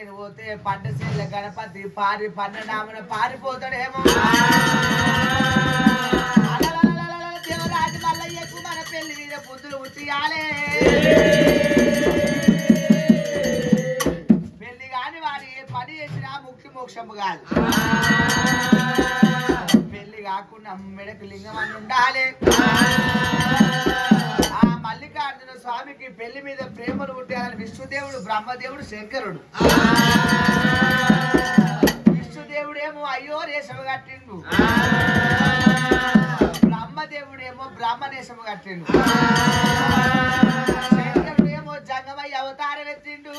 నేను పోతే పంటశీల గణపతి పారి పన్నెండామన పారిపోతాడేమో. దేవరాజు మల్లయ్యకు మన పెళ్లి మీద బుద్ధులు ఉట్టియాలే. పెళ్లి కాని వారి పని చేసినా ముక్తి మోక్షము కాదు. పెళ్లి కాకుండా మెడకు లింగం అని ఉండాలి. ఆ మల్లికార్జున స్వామికి పెళ్లి మీద ప్రేమలు పుట్టాలని విష్ణుదేవుడు బ్రహ్మదేవుడు శంకరుడు. విష్ణుదేవుడేమో అయ్యో రేషము కట్టిండు, బ్రహ్మదేవుడేమో బ్రహ్మనేశము కట్టిండు, శంకరుడేమో జంగమయ్య అవతారం ఎత్తిండు.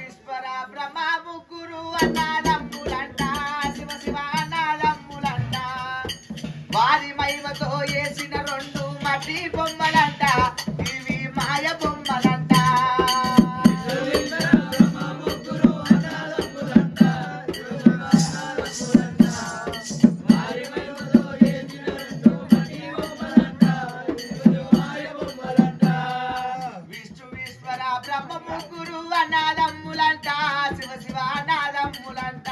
విశ్వర బ్రహ్మ ముగ్గురు అన్నాదమ్ములంట, శివ శివ అన్నాదమ్ములంట. వారి మహిమతో వేసిన రెండు మట్టి బొమ్మలంట, ఇవి మాయ బొమ్మలంట. బ్రహ్మ ముగ్గురు అనాదమ్ములంట, శివ శివ అనాదమ్ములంట.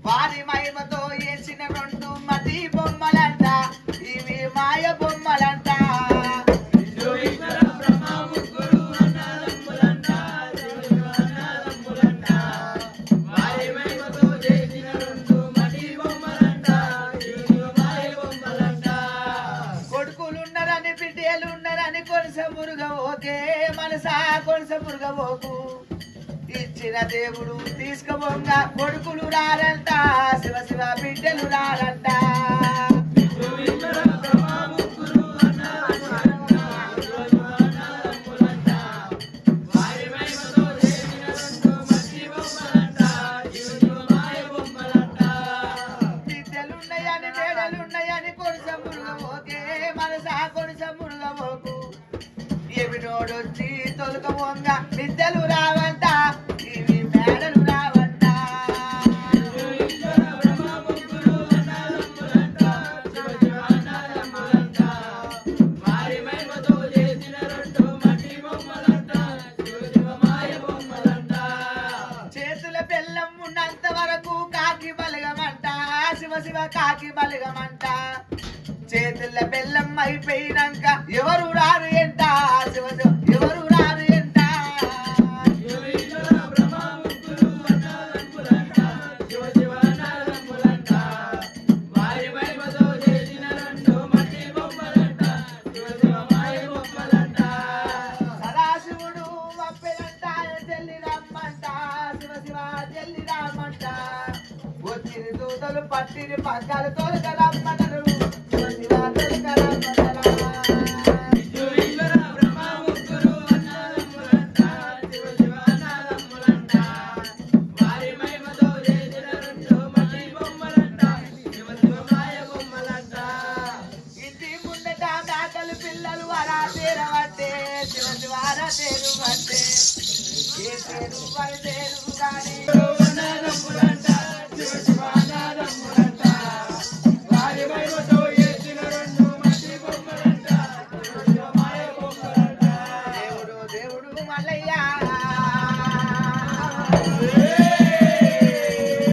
వారి మహిమతో వేసిన రెండు మట్టి బొమ్మలంట, ఇవి మాయ బొమ్మలంట. కొడుకులున్నారని బిడ్డలున్నారని కొనస మురుగవోకే మనసా కొనస మురుగవోకు. ఇచ్చిన దేవుడు తీసుకుపోగా కొడుకులు రారంట, శివ శివ బిడ్డలు రారంట. బిడ్డలున్నాయని మేడలున్నాయని కొనస మురుగవోకే మనసా కొనస మురుగవోకు. ఎవినోడొచ్చి తొలకమొంగ బిడ్డలు రావంట, ఇవి మేడలు రావంట. చేతుల బెల్లం ఉన్నంత వరకు కాకి బలగమంట, శివ శివ కాకి బలగమంట. చేతుల బెల్లం అయిపోయినాక ఎవరు రారు ఎంట, శివ శివ ఎవరు రారు ఎంట. సదాశివుడు అప్పెనంట చెల్లి రమ్మంట, శివ శివ చెల్లి రామంట. వచ్చిరి దూతలు పట్టిరి పక్కలు తోలుక రమ్మన్నారు, శివ శివ తోలుక రమ్మన్నారు. ఇంటి ముందట మేకలు పిల్లలు అరా తీరవట్టే, శివ శివ అరా తీరువట్టే. ఏ తీరు వర తీరు కానీ